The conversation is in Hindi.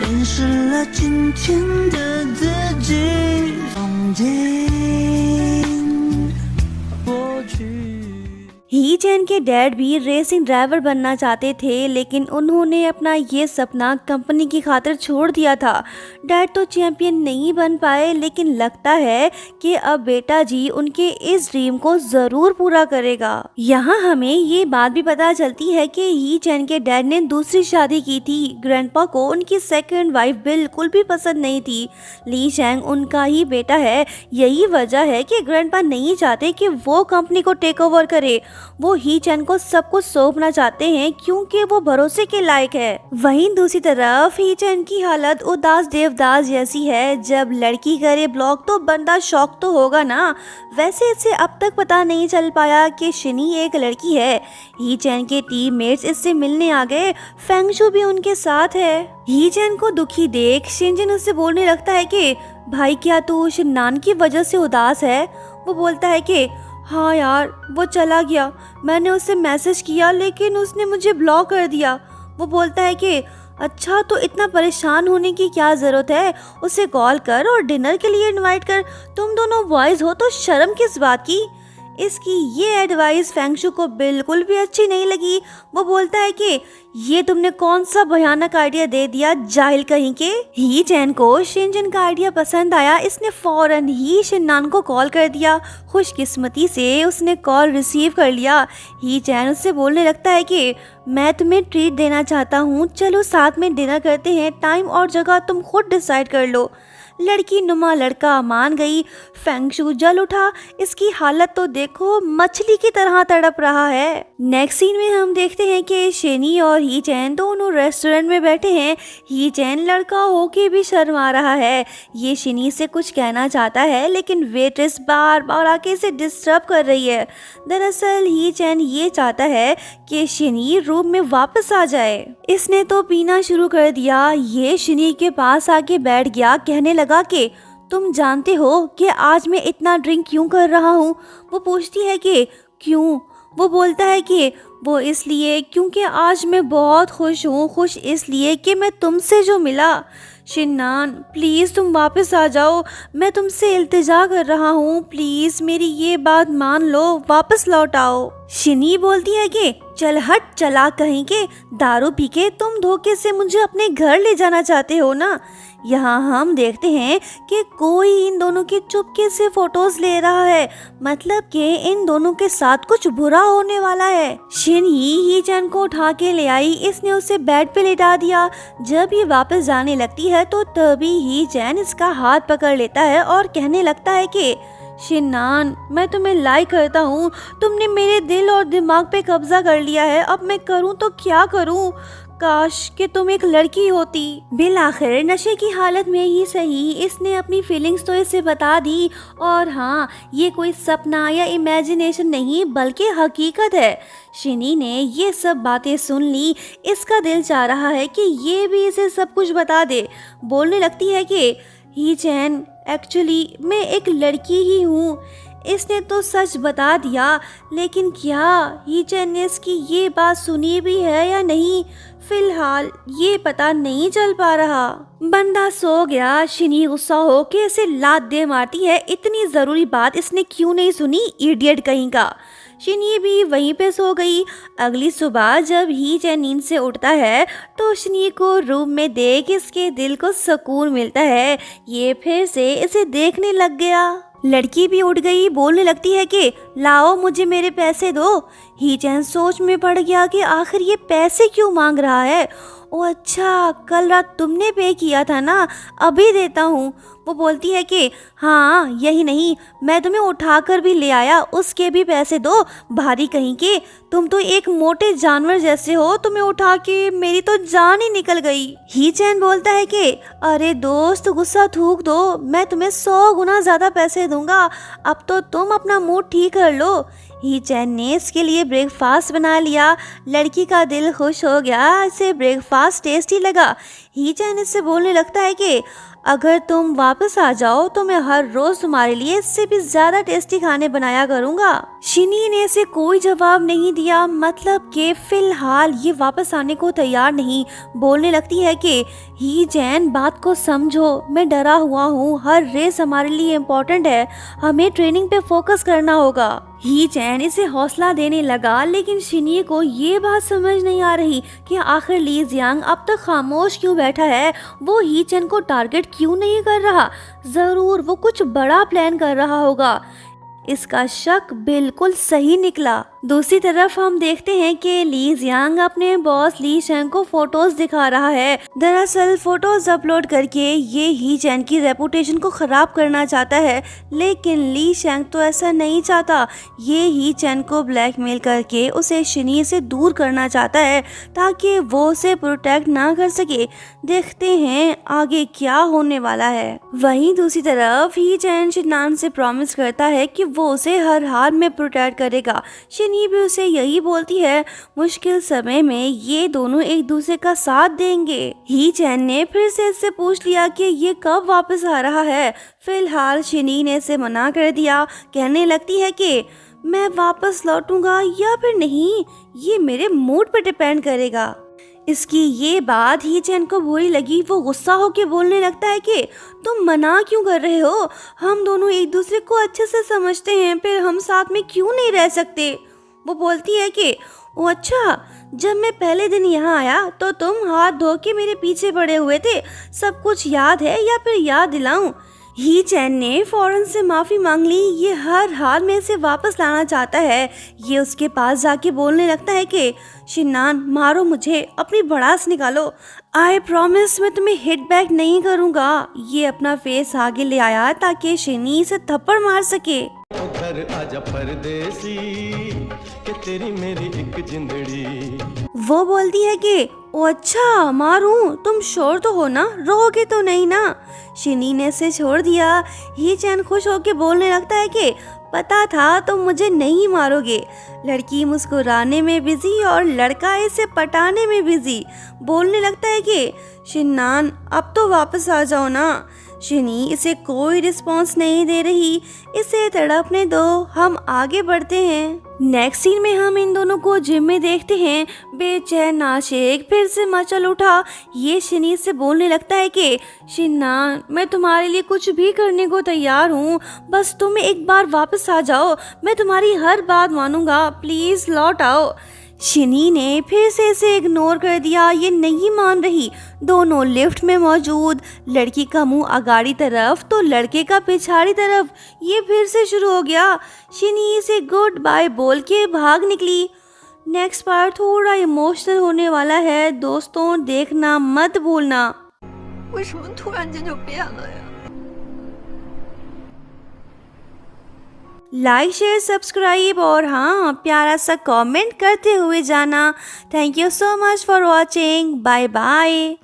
淋湿了今天的自己，放进过去。ही चैन के डैड भी रेसिंग ड्राइवर बनना चाहते थे, लेकिन उन्होंने अपना ये सपना कंपनी की खातिर छोड़ दिया था। डैड तो चैंपियन नहीं बन पाए, लेकिन लगता है कि अब बेटा जी उनके इस ड्रीम को ज़रूर पूरा करेगा। यहाँ हमें ये बात भी पता चलती है कि ही चैन के डैड ने दूसरी शादी की थी। ग्रैंडपा को उनकी सेकंड वाइफ बिल्कुल भी पसंद नहीं थी। ली चैंग उनका ही बेटा है, यही वजह है कि ग्रैंडपा नहीं चाहते कि वो कंपनी को टेक ओवर करे। वो ही चैन को सब कुछ सौंपना चाहते हैं क्योंकि वो भरोसे के लायक है। वहीं दूसरी तरफ ही चैन की हालत उदास देवदास जैसी है। जब लड़की करे ब्लॉक तो बंदा शॉक तो होगा ना। वैसे इसे अब तक पता नहीं चल पाया कि शिनी एक लड़की है। ही चैन के टीममेट्स इससे मिलने आ गए, फेंगशु भी उनके साथ है। ही चैन को दुखी देख शिनजिन उससे बोलने लगता है कि भाई क्या तू शिननान की वजह से उदास है। वो बोलता है कि हाँ यार, वो चला गया। मैंने उससे मैसेज किया लेकिन उसने मुझे ब्लॉक कर दिया। वो बोलता है कि अच्छा, तो इतना परेशान होने की क्या ज़रूरत है, उसे कॉल कर और डिनर के लिए इनवाइट कर। तुम दोनों बॉयज़ हो तो शर्म किस बात की। इसकी ये एडवाइस फेंगशु को बिल्कुल भी अच्छी नहीं लगी। वो बोलता है कि ये तुमने कौन सा भयानक आइडिया दे दिया, जाहिल कहीं के। ही चैन को शिनजिन का आइडिया पसंद आया। इसने फौरन ही शिननान को कॉल कर दिया। खुशकिस्मती से उसने कॉल रिसीव कर लिया। ही चैन उससे बोलने लगता है कि मैं तुम्हें ट्रीट देना चाहता हूँ, चलो साथ में डिनर करते हैं। टाइम और जगह तुम खुद डिसाइड कर लो। लड़की नुमा लड़का मान गई। फेंगशु जल उठा। इसकी हालत तो देखो, मछली की तरह तड़प रहा है। नेक्स्ट सीन में हम देखते हैं कि शेनी और ही चैन दोनों रेस्टोरेंट में बैठे हैं। ही चैन लड़का होके भी शर्मा रहा है। ये शेनी से कुछ कहना चाहता है लेकिन वेट्रेस बार बार आके इसे डिस्टर्ब कर रही है। दरअसल ही चैन ये चाहता है कि शेनी रूम में वापस आ जाए। इसने तो पीना शुरू कर दिया। ये शेनी के पास आके बैठ गया, कहने लगा कि तुम जानते हो कि आज मैं इतना ड्रिंक क्यों कर रहा हूँ। वो पूछती है कि क्यों। वो बोलता है कि वो इसलिए क्योंकि आज मैं बहुत खुश हूँ। खुश इसलिए कि मैं तुमसे जो मिला। शिननान प्लीज़ तुम वापस आ जाओ, मैं तुमसे इल्तिजा कर रहा हूँ, प्लीज़ मेरी ये बात मान लो, वापस लौट आओ। शिनी बोलती है कि चल हट, चला कहीं के, दारू पी के तुम धोखे से मुझे अपने घर ले जाना चाहते हो ना। यहाँ हम देखते हैं कि कोई इन दोनों की चुपके से फोटोज ले रहा है, मतलब कि इन दोनों के साथ कुछ बुरा होने वाला है। शिन ही चैन को उठा के ले आई। इसने उसे बेड पे लेटा दिया। जब ये वापस जाने लगती है तो तभी ही चैन इसका हाथ पकड़ लेता है और कहने लगता है कि शिननान, मैं तुम्हें लाइक करता हूँ। तुमने मेरे दिल और दिमाग पे कब्जा कर लिया है। अब मैं करूँ तो क्या करूँ। काश कि तुम एक लड़की होती। बिल आखिर नशे की हालत में ही सही इसने अपनी फीलिंग्स तो इसे बता दी। और हाँ, ये कोई सपना या इमेजिनेशन नहीं बल्कि हकीकत है। शिनी ने ये सब बातें सुन ली। इसका दिल चाह रहा है कि ये भी इसे सब कुछ बता दे। बोलने लगती है कि ही चैन, एक्चुअली मैं एक लड़की ही हूँ। इसने तो सच बता दिया, लेकिन क्या ही चैन ने इसकी ये बात सुनी भी है या नहीं, फिलहाल ये पता नहीं चल पा रहा। बंदा सो गया। शिनी गुस्सा हो के इसे लात दे मारती है। इतनी जरूरी बात इसने क्यों नहीं सुनी, इडियट कहीं का। शिनी भी वहीं पे सो गई। अगली सुबह जब ही चैन नींद से उठता है तो शिनी को रूम में देख इसके दिल को सुकून मिलता है। ये फिर से इसे देखने लग गया। लड़की भी उठ गई। बोलने लगती है कि लाओ मुझे मेरे पैसे दो। ही चैन सोच में पड़ गया कि आखिर ये पैसे क्यों मांग रहा है। ओ अच्छा, कल रात तुमने पे किया था ना, अभी देता हूँ। वो बोलती है कि हाँ, यही नहीं, मैं तुम्हें उठाकर भी ले आया, उसके भी पैसे दो। भारी कहीं के, तुम तो एक मोटे जानवर जैसे हो, तुम्हें उठा के मेरी तो जान ही निकल गई। ही चैन बोलता है कि अरे दोस्त, गुस्सा थूक दो, मैं तुम्हें 100 गुना ज़्यादा पैसे दूंगा। अब तो तुम अपना मूड ठीक कर लो। ही चैन ने इसके लिए ब्रेकफास्ट बना लिया। लड़की का दिल खुश हो गया, इसे ब्रेकफास्ट टेस्टी लगा। ही चैन इससे बोलने लगता है कि अगर तुम वापस आ जाओ तो मैं हर रोज़ तुम्हारे लिए इससे भी ज़्यादा टेस्टी खाने बनाया करूँगा। शिनी ने इसे कोई जवाब नहीं दिया, मतलब कि फिलहाल ये वापस आने को तैयार नहीं। बोलने लगती है कि ही जैन बात को समझो, मैं डरा हुआ हूँ, हर रेस हमारे लिए इम्पोर्टेंट है, हमें ट्रेनिंग पे फोकस करना होगा। ही जैन इसे हौसला देने लगा, लेकिन शिनी को ये बात समझ नहीं आ रही कि आखिर ली जियांग अब तक खामोश क्यों बैठा है, वो ही जैन को टारगेट क्यों नहीं कर रहा। जरूर वो कुछ बड़ा प्लान कर रहा होगा। इसका शक बिल्कुल सही निकला। दूसरी तरफ हम देखते हैं कि ली जियांग अपने बॉस ली शेंग को फोटोज दिखा रहा है। दरअसल फोटोज अपलोड करके ये ही जैन की रेपुटेशन को खराब करना चाहता है, लेकिन ली शेंग तो ऐसा नहीं चाहता। ये ही जैन को ब्लैकमेल करके उसे शिनी से दूर करना चाहता है ताकि वो उसे प्रोटेक्ट ना कर सके। देखते हैं आगे क्या होने वाला है। वहीं दूसरी तरफ ही जैन शिनान से प्रॉमिस करता है कि वो उसे हर हाल में प्रोटेक्ट करेगा। शिनी भी उसे यही बोलती है। मुश्किल समय में ये दोनों एक दूसरे का साथ देंगे। ही चैन ने फिर से इससे पूछ लिया कि ये कब वापस आ रहा है। फिलहाल शिनी ने इसे मना कर दिया। कहने लगती है कि मैं वापस लौटूंगा या फिर नहीं, ये मेरे मूड पर डिपेंड करेगा। इसकी ये बात ही चैन को बुरी लगी। वो गुस्सा होकर बोलने लगता है कि तुम मना क्यों कर रहे हो, हम दोनों एक दूसरे को अच्छे से समझते हैं, फिर हम साथ में क्यों नहीं रह सकते। वो बोलती है कि ओ अच्छा, जब मैं पहले दिन यहाँ आया तो तुम हाथ धो के मेरे पीछे पड़े हुए थे, सब कुछ याद है या फिर याद दिलाऊं। ही चैन ने फौरन से माफ़ी मांग ली। ये हर हाल में इसे वापस लाना चाहता है। ये उसके पास जाके बोलने लगता है कि शिनान मारो मुझे, अपनी भड़ास निकालो, आई प्रॉमिस मैं तुम्हें हिट बैक नहीं करूँगा। ये अपना फेस आगे ले आया ताकि शिनी इसे थप्पड़ मार सके। घर आजा परदेसी कि तेरी मेरी एक जिंदड़ी। वो बोलती है कि ओ अच्छा मारूं, तुम श्योर तो हो ना, रोगे तो नहीं ना। शिनी ने इसे छोड़ दिया। ही चैन खुश होकर बोलने लगता है कि पता था तुम मुझे नहीं मारोगे। लड़की मुस्कुराने में बिजी और लड़का इसे पटाने में बिजी। बोलने लगता है कि शिनान अब तो वापस आ जाओ ना। शिनी इसे कोई रिस्पॉन्स नहीं दे रही। इसे तड़पने दो, हम आगे बढ़ते हैं। नेक्स्ट सीन में हम इन दोनों को जिम में देखते हैं। बेचैन आशिक फिर से मचल उठा। ये शिनी से बोलने लगता है कि शिनान मैं तुम्हारे लिए कुछ भी करने को तैयार हूँ, बस तुम एक बार वापस आ जाओ, मैं तुम्हारी हर बात मानूंगा, प्लीज लौट आओ। शिनी ने फिर से इसे इग्नोर कर दिया। ये नहीं मान रही। दोनों लिफ्ट में मौजूद। लड़की का मुंह आगाड़ी तरफ तो लड़के का पिछाड़ी तरफ। ये फिर से शुरू हो गया। शिनी इसे गुड बाय बोल के भाग निकली। नेक्स्ट पार्ट थोड़ा इमोशनल होने वाला है दोस्तों, देखना मत भूलना। 为什么突然间就变了呀？ लाइक शेयर सब्सक्राइब और हाँ प्यारा सा कमेंट करते हुए जाना। Thank you so much for watching. Bye bye.